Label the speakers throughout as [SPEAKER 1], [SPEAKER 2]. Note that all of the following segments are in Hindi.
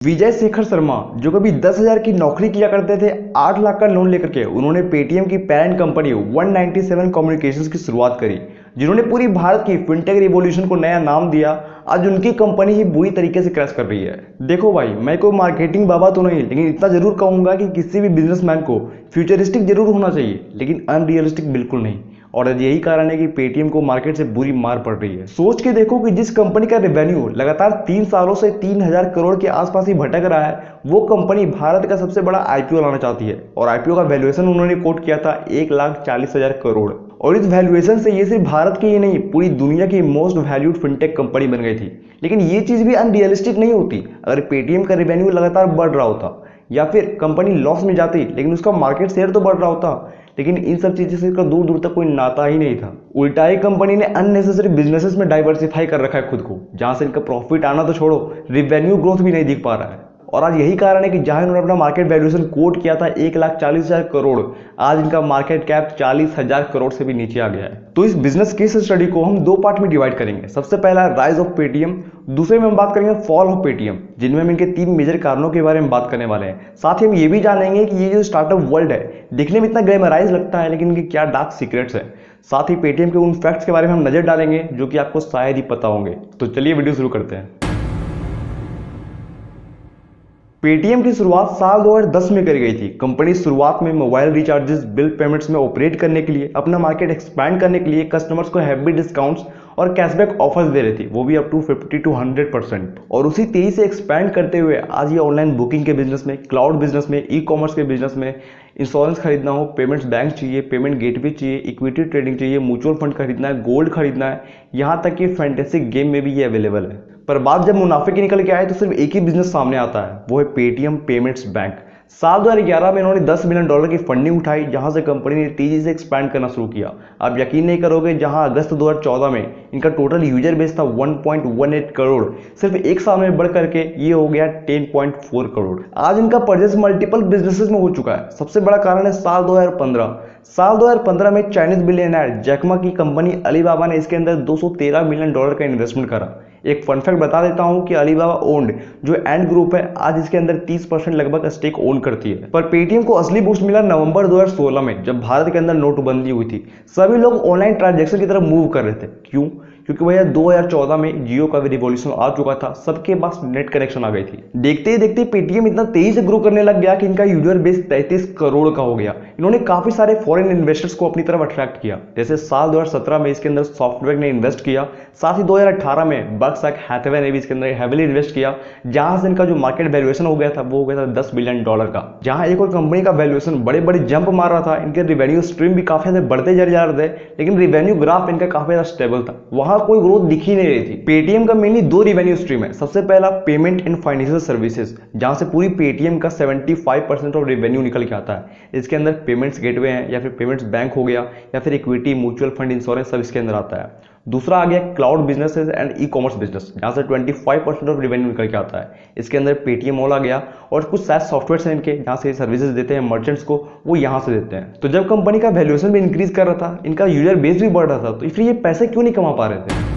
[SPEAKER 1] विजय शेखर शर्मा जो कभी 10,000 की नौकरी किया करते थे, 8 लाख का लोन लेकर के उन्होंने पेटीएम की पेरेंट कंपनी 197 कम्युनिकेशंस की शुरुआत करी, जिन्होंने पूरी भारत की फिनटेक रिवॉल्यूशन को नया नाम दिया। आज उनकी कंपनी ही बुरी तरीके से क्रैश कर रही है। देखो भाई, मैं कोई मार्केटिंग बाबा तो नहीं, लेकिन इतना जरूर कहूंगा कि किसी भी बिजनेसमैन को फ्यूचरिस्टिक जरूर होना चाहिए, लेकिन अनरियलिस्टिक बिल्कुल नहीं। और आज यही कारण है कि पेटीएम को मार्केट से बुरी मार पड़ रही है। सोच के देखो कि जिस कंपनी का रेवेन्यू लगातार 3 सालों से 3,000 करोड़ के आसपास ही भटक रहा है, वो कंपनी भारत का सबसे बड़ा आईपीओ लाना चाहती है। और आईपीओ का वैल्यूएशन उन्होंने कोट किया था 1,40,000 करोड़। और इस वैल्यूएशन से ये सिर्फ भारत की ही नहीं, पूरी दुनिया की मोस्ट वैल्यूड फिनटेक कंपनी बन गई थी। लेकिन ये चीज भी अनरियलिस्टिक नहीं होती अगर पेटीएम का रेवेन्यू लगातार बढ़ रहा होता, या फिर कंपनी लॉस में जाती लेकिन उसका मार्केट शेयर तो बढ़ रहा होता। लेकिन इन सब चीजों से इसका दूर दूर तक कोई नाता ही नहीं था। उल्टा ही कंपनी ने अननेसेसरी बिजनेसेस में डाइवर्सिफाई कर रखा है खुद को, जहां से इनका प्रॉफिट आना तो छोड़ो, रिवेन्यू ग्रोथ भी नहीं दिख पा रहा है। और आज यही कारण है कि जहां इन्होंने अपना मार्केट वैल्यूएशन कोट किया था 1,40,000 करोड़, आज इनका मार्केट कैप 40,000 करोड़ से भी नीचे आ गया है। तो इस बिजनेस केस स्टडी को हम दो पार्ट में डिवाइड करेंगे। सबसे पहला राइज ऑफ पेटीएम, दूसरे में हम बात करेंगे फॉल ऑफ पेटीएम, जिनमें हम इनके 3 मेजर कारणों के बारे में बात करने वाले हैं। साथ ही हम ये भी जानेंगे कि ये जो स्टार्टअप वर्ल्ड है, दिखने में इतना ग्लैमराइज लगता है, लेकिन इनके क्या डार्क सीक्रेट्स हैं। साथ ही पेटीएम के उन फैक्ट्स के बारे में हम नजर डालेंगे जो कि आपको शायद ही पता होंगे। तो चलिए वीडियो शुरू करते हैं। पेटीएम की शुरुआत साल 2010 में करी गई थी। कंपनी शुरुआत में मोबाइल रिचार्जेस, बिल पेमेंट्स में ऑपरेट करने के लिए, अपना मार्केट एक्सपैंड करने के लिए कस्टमर्स को हैवी डिस्काउंट्स और कैशबैक ऑफर्स दे रही थी, वो भी अप टू 50 to 100%। और उसी तेजी से एक्सपैंड करते हुए आज ये ऑनलाइन बुकिंग के बिजनेस में, क्लाउड बिजनेस में, ई कॉमर्स के बिजनेस में, इंश्योरेंस खरीदना हो, पेमेंट्स बैंक चाहिए, पेमेंट गेटवे चाहिए, इक्विटी ट्रेडिंग चाहिए, म्यूचुअल फंड खरीदना है, गोल्ड खरीदना है, यहाँ तक कि फैंटेसी गेम में भी ये अवेलेबल है। पर बात जब मुनाफे की निकल के आए तो सिर्फ एक ही बिजनेस सामने आता है, वो है पेटीएम पेमेंट्स बैंक। साल 2011 में इन्होंने $10 मिलियन की फंडिंग उठाई, जहां से कंपनी ने तेजी से एक्सपैंड करना शुरू किया। आप यकीन नहीं करोगे, जहां अगस्त 2014 में इनका टोटल यूजर बेस था 1.18 करोड़, सिर्फ एक साल में बढ़ करके ये हो गया 10.4 करोड़। आज इनका परचेस मल्टीपल बिजनेसेस में हो चुका है। सबसे बड़ा कारण है साल 2015 में चाइनीज बिलियनर जैकमा की कंपनी अलीबाबा ने इसके अंदर $213 मिलियन का इन्वेस्टमेंट करा। एक फन फैक्ट बता देता हूं कि अलीबाबा ओन्ड जो एंड ग्रुप है, आज इसके अंदर 30% लगभग स्टेक ओन करती है। पर पेटीएम को असली बूस्ट मिला नवंबर 2016 में, जब भारत के अंदर नोटबंदी हुई थी। सभी लोग ऑनलाइन ट्रांजैक्शन की तरफ मूव कर रहे थे। क्यों? क्योंकि भैया 2014 में जियो का भी रिवॉल्यूशन आ चुका था, सबके पास नेट कनेक्शन आ गई थी। देखते ही देखते पेटीएम इतना तेजी से ग्रो करने लग गया कि इनका यूजर बेस 33 करोड़ का हो गया। इन्होंने काफी सारे फॉरेन इन्वेस्टर्स को अपनी तरफ अट्रैक्ट किया। जैसे साल 2017 में इसके अंदर सॉफ्टवेयर ने इन्वेस्ट किया, साथ ही 2018 में बर्कशायर हैथवे ने भी इसके अंदर हैवीली इन्वेस्ट किया, जहां से इनका जो मार्केट वैल्यूएशन हो गया था वो हो गया था $10 बिलियन का। जहां एक और कंपनी का वैल्यूएशन बड़े बड़े जंप मार रहा था, इनके रेवेन्यू स्ट्रीम भी काफी ज्यादा बढ़ते जा रहे थे, लेकिन रेवेन्यू ग्राफ इनका काफी ज्यादा स्टेबल था, वहां कोई ग्रोथ दिख ही नहीं रही थी। पेटीएम का मेनली 2 रेवेन्यू स्ट्रीम है। सबसे पहला पेमेंट एंड फाइनेंशियल सर्विसेज, जहां से पूरी पेटीएम का 75% ऑफ रेवेन्यू निकल के आता है। इसके अंदर पेमेंट्स गेटवे हैं, या फिर पेमेंट्स बैंक हो गया, या फिर इक्विटी, म्यूचुअल फंड, इंश्योरेंस, सब इसके अंदर आता है। दूसरा आ गया cloud businesses and e commerce business, जहां से 25% ऑफ रेवेन्यू निकल के आता है। इसके अंदर पेटीएम मॉल आ गया, और कुछ SaaS सॉफ्टवेयर हैं इनके, जहां से सर्विसेज देते हैं मर्चेंट्स को, वो यहां से देते हैं। तो जब कंपनी का वैल्यूएशन भी इंक्रीज कर रहा था, इनका यूजर बेस भी बढ़ रहा था, तो इसलिए ये पैसे क्यों नहीं कमा पा रहे थे?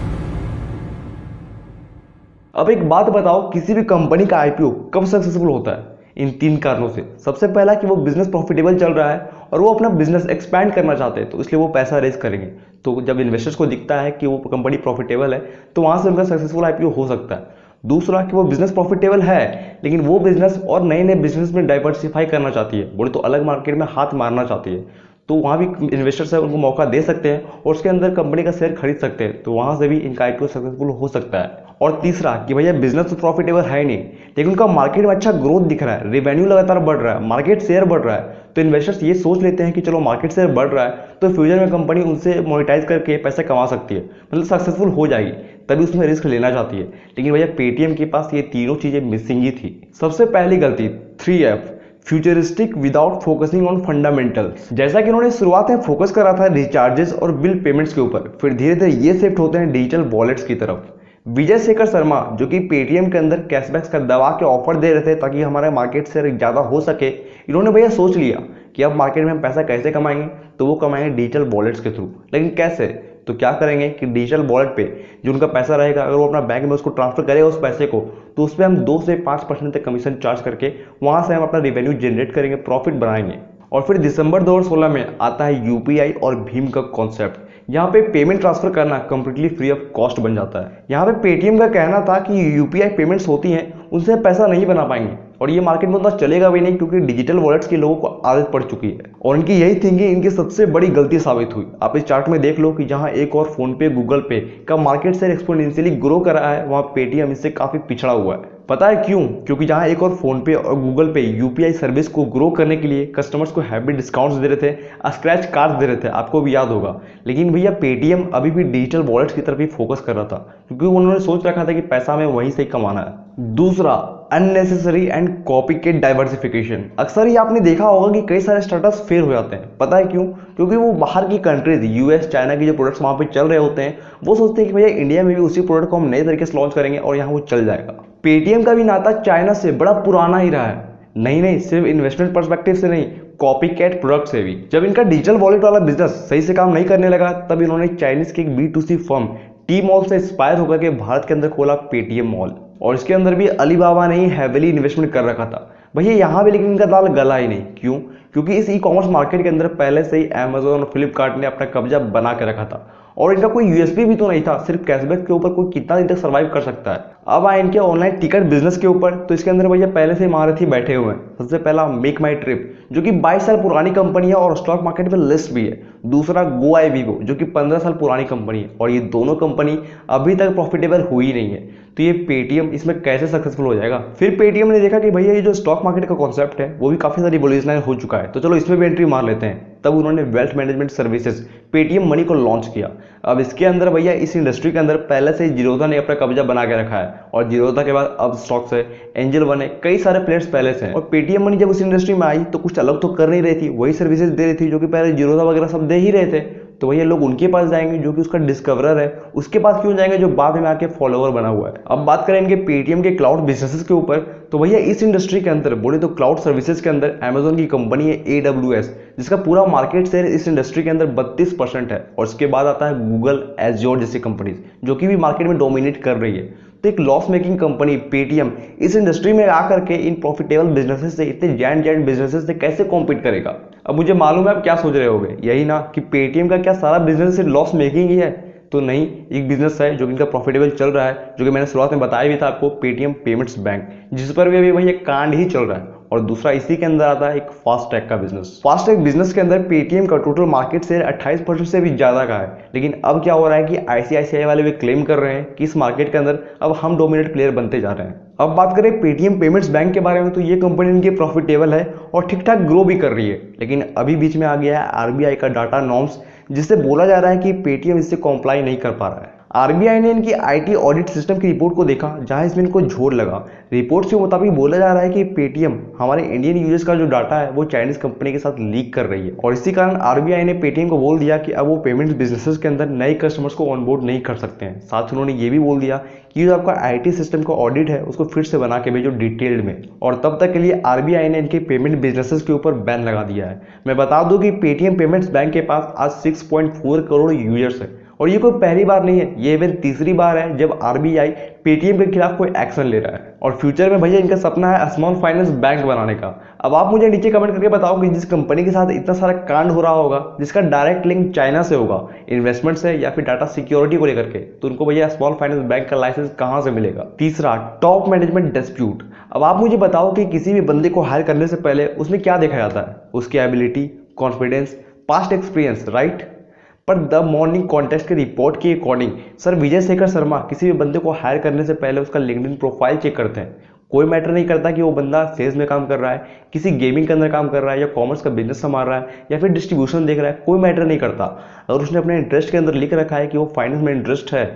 [SPEAKER 1] अब एक बात बताओ, किसी भी कंपनी का आईपीओ कब सक्सेसफुल होता है? इन 3 कारणों से। सबसे पहला कि वो बिजनेस प्रॉफिटेबल चल रहा है और वो अपना बिजनेस एक्सपैंड करना चाहते हैं, तो इसलिए वो पैसा रेज करेंगे। तो जब इन्वेस्टर्स को दिखता है कि वो कंपनी प्रॉफिटेबल है, तो वहां से उनका सक्सेसफुल आईपीओ हो सकता है। दूसरा कि वो बिजनेस प्रॉफिटेबल है, लेकिन वो बिजनेस और नए नए बिजनेस में डाइवर्सिफाई करना चाहती है, बोले तो अलग मार्केट में हाथ मारना चाहती है, तो वहाँ भी इन्वेस्टर्स है उनको मौका दे सकते हैं और उसके अंदर कंपनी का शेयर खरीद सकते हैं, तो वहाँ से भी इनका आईपीओ सक्सेसफुल हो सकता है। और तीसरा कि भैया बिजनेस तो प्रॉफिटेबल है नहीं, लेकिन उनका मार्केट में अच्छा ग्रोथ दिख रहा है, रेवेन्यू लगातार बढ़ रहा है, मार्केट शेयर बढ़ रहा है, तो इन्वेस्टर्स ये सोच लेते हैं कि चलो मार्केट शेयर बढ़ रहा है तो फ्यूचर में कंपनी उनसे मोनेटाइज करके पैसे कमा सकती है, मतलब सक्सेसफुल हो जाएगी, तभी उसमें रिस्क लेना चाहती है। लेकिन भैया पेटीएम के पास ये तीनों चीजें मिसिंग ही थी। सबसे पहली गलती 3F, futuristic without focusing on fundamentals. जैसा कि उन्होंने शुरुआत में फोकस करा था रिचार्जेस और बिल पेमेंट्स के ऊपर, फिर धीरे धीरे ये शिफ्ट होते हैं डिजिटल वॉलेट्स की तरफ। विजय शेखर शर्मा जो कि पेटीएम के अंदर कैशबैक्स का दबा के ऑफर दे रहे थे ताकि हमारा मार्केट शेयर ज्यादा हो सके, इन्होंने भैया सोच लिया कि अब मार्केट में हम पैसा कैसे कमाएंगे, तो वो कमाएंगे डिजिटल वॉलेट्स के थ्रू। लेकिन कैसे? तो क्या करेंगे कि डिजिटल वॉलेट पे जो उनका पैसा रहेगा, अगर वो अपना बैंक में उसको ट्रांसफर करेगा उस पैसे को, तो उस पर हम 2 से 5% तक कमीशन चार्ज करके वहां से हम अपना रेवेन्यू जनरेट करेंगे, प्रॉफिट बनाएंगे। और फिर दिसंबर 2016 में आता है यूपीआई और भीम का कॉन्सेप्ट। यहाँ पे पेमेंट ट्रांसफर करना कंप्लीटली फ्री ऑफ कॉस्ट बन जाता है। यहाँ पे पेटीएम का कहना था कि यूपीआई पेमेंट्स होती हैं उनसे पैसा नहीं बना पाएंगे और ये मार्केट में उतना चलेगा भी नहीं, क्योंकि डिजिटल वॉलेट्स के लोगों को आदत पड़ चुकी है और इनकी यही थिंकिंग इनकी सबसे बड़ी गलती साबित हुई। आप इस चार्ट में देख लो कि जहां एक और फोन पे, गूगल पे का मार्केट शेयर एक्सपोनेंशियली ग्रो कर रहा है, वहां पेटीएम इससे काफी पिछड़ा हुआ है। पता है क्यों? क्योंकि जहां एक और फोन पे और गूगल पे यूपीआई सर्विस को ग्रो करने के लिए कस्टमर्स को हैवी डिस्काउंट्स दे रहे थे, स्क्रैच कार्ड्स दे रहे थे, आपको भी याद होगा। लेकिन भैया पेटीएम अभी भी डिजिटल वॉलेट्स की तरफ ही फोकस कर रहा था, क्योंकि उन्होंने सोच रखा था कि पैसा हमें वहीं से ही कमाना है। दूसरा, अननेसेसरी एंड कॉपीकेट डाइवर्सिफिकेशन। अक्सर ही आपने देखा होगा कि कई सारे स्टार्टअप्स फेल हो जाते हैं। पता है क्यों? क्योंकि वो बाहर की कंट्रीज, यूएस, चाइना की जो प्रोडक्ट्स वहां पे चल रहे होते हैं, वो सोचते हैं कि भैया इंडिया में भी उसी प्रोडक्ट को हम नए तरीके से लॉन्च करेंगे और यहाँ वो चल जाएगा। पेटीएम का भी नाता चाइना से बड़ा पुराना ही रहा है। नहीं, सिर्फ इन्वेस्टमेंट पर्सपेक्टिव से नहीं, कॉपी कैट प्रोडक्ट से भी। जब इनका डिजिटल वॉलेट वाला बिजनेस सही से काम नहीं करने लगा, तब इन्होंने चाइनीज के एक B2C फर्म टी मॉल से इंस्पायर होकर के भारत के अंदर खोला पेटीएम मॉल, और इसके अंदर भी अलीबाबा ने ही हैविली इन्वेस्टमेंट कर रखा था। भैया यहाँ भी लेकिन इनका दाल गला ही नहीं। क्यों? क्योंकि इस ई कॉमर्स मार्केट के अंदर पहले से ही अमेजोन और फ्लिपकार्ट ने अपना कब्जा बना के रखा था और इनका कोई यूएसपी भी तो नहीं था। सिर्फ कैशबैक के ऊपर कोई कितना दिन तक सर्वाइव कर सकता है। अब आए इनके ऑनलाइन टिकट बिजनेस के ऊपर, तो इसके अंदर भैया पहले से महारथी बैठे हुए हैं। सबसे पहला मेक माई ट्रिप, जो कि 22 साल पुरानी कंपनी है और स्टॉक मार्केट में लिस्ट भी है। दूसरा गो आई वीवो, जो कि 15 साल पुरानी कंपनी है और ये दोनों कंपनी अभी तक प्रॉफिटेबल हुई नहीं है। तो ये पेटीएम इसमें कैसे सक्सेसफुल हो जाएगा? फिर पेटीएम ने देखा कि भैया ये जो स्टॉक मार्केट का कॉन्सेप्ट है वो भी काफी सारी रिवॉल्यूशनरी हो चुका है, तो चलो इसमें भी एंट्री मार लेते हैं। तब उन्होंने wealth management services Paytm money को लॉन्च किया। अब इसके अंदर भैया इस इंडस्ट्री के अंदर पहले से जीरोधा ने अपना कब्जा बना के रखा है और जीरोधा के बाद अब स्टॉक्स है, एंजल वन है, कई सारे प्लेयर्स पहले से हैं। और पेटीएम मनी जब उस इंडस्ट्री में आई तो कुछ अलग तो कर नहीं रही थी, वही सर्विसेज दे रही थी जो कि पहले जीरोधा वगैरह सब दे ही रहे थे। तो भैया लोग उनके पास जाएंगे जो कि उसका डिस्कवरर है, उसके पास क्यों जाएंगे जो बाद में आके फॉलोअर बना हुआ है। अब बात करें इनके पेटीएम के क्लाउड बिजनेसेस के ऊपर, तो भैया इस इंडस्ट्री के अंदर बोले तो क्लाउड सर्विसेज के अंदर अमेजोन की कंपनी है AWS, जिसका पूरा मार्केट शेयर इस इंडस्ट्री के अंदर 32% है। और इसके बाद आता है गूगल, एज्योर जैसी कंपनीज जो कि भी मार्केट में डोमिनेट कर रही है। तो एक लॉस मेकिंग कंपनी पेटीएम इस इंडस्ट्री में आकर के इन प्रॉफिटेबल बिजनेसेस से, इतने जायंट बिजनेसेस से कैसे कॉम्पीट करेगा? अब मुझे मालूम है आप क्या सोच रहे होगे, यही ना कि पेटीएम का क्या सारा बिजनेस लॉस मेकिंग ही है? तो नहीं, एक बिजनेस है जो इनका प्रॉफिटेबल चल रहा है, जो कि मैंने शुरुआत में बताया भी था आपको, पेटीएम पेमेंट्स बैंक, जिस पर भी अभी वही एक कांड ही चल रहा है। और दूसरा इसी के अंदर आता है एक फास्टैग का बिजनेस। फास्टैग बिजनेस के अंदर पेटीएम का टोटल मार्केट शेयर 28% से भी ज्यादा का है। लेकिन अब क्या हो रहा है कि आईसीआईसीआई वाले भी क्लेम कर रहे हैं कि इस मार्केट के अंदर अब हम डोमिनेट प्लेयर बनते जा रहे हैं। अब बात करें पेटीएम पेमेंट्स बैंक के बारे में, तो ये कंपनी इनकी प्रॉफिटेबल है और ठीक ठाक ग्रो भी कर रही है। लेकिन अभी बीच में आ गया है आरबीआई का डाटा नॉर्म्स, जिससे बोला जा रहा है कि पेटीएम इससे कॉम्प्लाई नहीं कर पा रहा है। आरबीआई ने इनकी आईटी ऑडिट सिस्टम की रिपोर्ट को देखा, जहां इसमें इनको झोल लगा। रिपोर्ट के मुताबिक बोला जा रहा है कि पेटीएम हमारे इंडियन यूजर्स का जो डाटा है वो चाइनीज कंपनी के साथ लीक कर रही है, और इसी कारण आरबीआई ने पेटीएम को बोल दिया कि अब वो पेमेंट बिजनेसेस के अंदर नए कस्टमर्स को ऑनबोर्ड नहीं कर सकते हैं। साथ ही उन्होंने ये भी बोल दिया कि जो आपका आईटी सिस्टम का ऑडिट है उसको फिर से बना के भेजो डिटेल्ड में। और तब तक के लिए आरबीआई ने इनके पेमेंट बिजनेसेस के ऊपर बैन लगा दिया है। मैं बता दूं कि पेटीएम पेमेंट्स बैंक के पास आज 6.4 करोड़ यूजर्स है, और ये कोई पहली बार नहीं है, ये इवन तीसरी बार है जब आरबीआई पेटीएम के खिलाफ कोई एक्शन ले रहा है। और फ्यूचर में भैया इनका सपना है स्मॉल फाइनेंस बैंक बनाने का। अब आप मुझे नीचे कमेंट करके बताओ कि जिस कंपनी के साथ इतना सारा कांड हो रहा होगा, जिसका डायरेक्ट लिंक चाइना से होगा, इन्वेस्टमेंट से या फिर डाटा सिक्योरिटी को लेकर के, तो उनको भैया स्मॉल फाइनेंस बैंक का लाइसेंस कहां से मिलेगा? तीसरा, टॉप मैनेजमेंट डिस्प्यूट। अब आप मुझे बताओ कि किसी भी बंदे को हायर करने से पहले उसमें क्या देखा जाता है? उसकी ability, confidence, past experience, right? पर द मॉर्निंग कॉन्टेस्ट के रिपोर्ट के अकॉर्डिंग सर विजय शेखर शर्मा किसी भी बंदे को हायर करने से पहले उसका लिंक्डइन प्रोफाइल चेक करते हैं। कोई मैटर नहीं करता कि वो बंदा सेल्स में काम कर रहा है, किसी गेमिंग के अंदर काम कर रहा है, या कॉमर्स का बिजनेस संभाल रहा है, या फिर डिस्ट्रीब्यूशन देख रहा है, कोई मैटर नहीं करता। अगर उसने अपने इंटरेस्ट के अंदर लिख रखा है कि वो फाइनेंस में इंटरेस्ट है,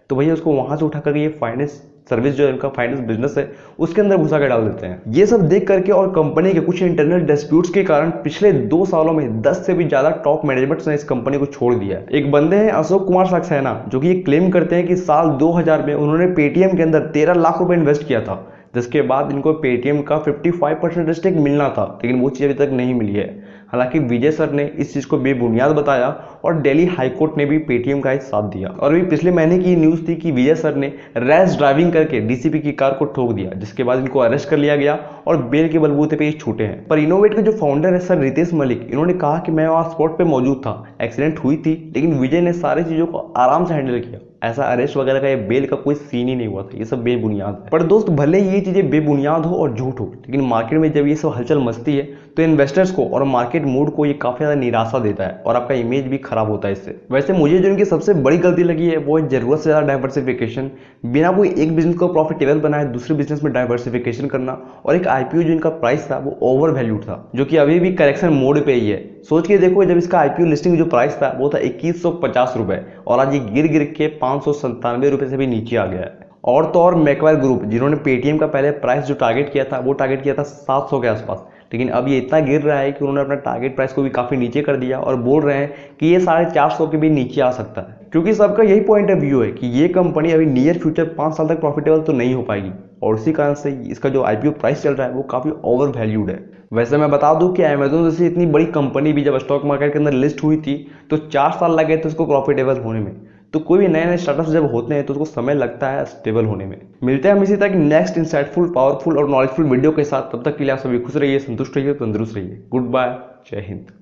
[SPEAKER 1] तो भैया उसको वहां से उठा करके ये फाइनेंस सर्विस जो है इनका फाइनेंस बिजनेस है उसके अंदर घुसा के डाल देते हैं। ये सब देख करके और कंपनी के कुछ इंटरनल डिस्प्यूट्स के कारण पिछले 2 सालों में 10 से भी ज्यादा टॉप मैनेजमेंट्स ने इस कंपनी को छोड़ दिया है। एक बंदे हैं अशोक कुमार सक्सेना, जो कि ये क्लेम करते हैं कि साल 2000 में उन्होंने पेटीएम के अंदर 13 लाख रुपए इन्वेस्ट किया था। जिसके बाद इनको पेटीएम का 55% स्टेक मिलना था, लेकिन वो चीज़ अभी तक नहीं मिली है। हालांकि विजय सर ने इस चीज़ को बेबुनियाद बताया और दिल्ली हाईकोर्ट ने भी पेटीएम का ही साथ दिया। और अभी पिछले महीने की न्यूज़ थी कि विजय सर ने रैश ड्राइविंग करके डीसीपी की कार को ठोक दिया, जिसके बाद इनको अरेस्ट कर लिया गया और बेल के बलबूते पे ये छूटे हैं। पर इनोवेट के जो फाउंडर है सर रितेश मलिक, इन्होंने कहा कि मैं वहाँ स्पॉट पे मौजूद था, एक्सीडेंट हुई थी, लेकिन विजय ने सारी चीज़ों को आराम से हैंडल किया। ऐसा अरेस्ट वगैरह का, ये बेल का कोई सीन ही नहीं हुआ था, ये सब बेबुनियाद है। पर दोस्त भले ये चीज़ें बेबुनियाद हो और झूठ हो, लेकिन मार्केट में जब ये सब हलचल मचती है तो इन्वेस्टर्स को और मार्केट मूड को ये काफ़ी ज़्यादा निराशा देता है और आपका इमेज भी खराब होता है इससे। वैसे मुझे जो इनकी सबसे बड़ी गलती लगी है वो है ज़रूरत से ज़्यादा डाइवर्सिफिकेशन, बिना कोई एक बिजनेस को प्रॉफिटेबल बनाए दूसरे बिजनेस में डाइवर्सिफिकेशन करना, और एक आईपीओ जो इनका प्राइस था वो ओवर वैल्यूड था, जो कि अभी भी करेक्शन मोड पे ही है। सोच के देखो, जब इसका आईपीओ लिस्टिंग जो प्राइस था वो था 2150 रुपए, और आज ये गिर गिर के 597 रुपए से भी नीचे आ गया है। और तो और मैक्वायर ग्रुप, जिन्होंने पेटीएम का पहले प्राइस जो टारगेट किया था वो टारगेट किया था 700 के आसपास, लेकिन अब ये इतना गिर रहा है कि उन्होंने अपना टारगेट प्राइस को भी काफ़ी नीचे कर दिया और बोल रहे हैं कि ये 450 के भी नीचे आ सकता है, क्योंकि सबका यही पॉइंट ऑफ व्यू है कि ये कंपनी अभी नियर फ्यूचर 5 साल तक प्रॉफिटेबल तो नहीं हो पाएगी, और उसी कारण से इसका जो आईपीओ प्राइस चल रहा है वो काफ़ी ओवर वैल्यूड है। वैसे मैं बता दूं कि अमेजोन जैसी इतनी बड़ी कंपनी भी जब स्टॉक मार्केट के अंदर लिस्ट हुई थी तो 4 साल लगे थे उसको प्रॉफिटेबल होने में। तो कोई भी नए नए स्टार्टअप्स जब होते हैं तो उसको समय लगता है स्टेबल होने में। मिलते हैं हम इसी तरह की नेक्स्ट इंसाइटफुल, पावरफुल और नॉलेजफुल वीडियो के साथ। तब तक के लिए आप सभी खुश रहिए, संतुष्ट रहिए, तंदुरुस्त रहिए। गुड बाय, जय हिंद।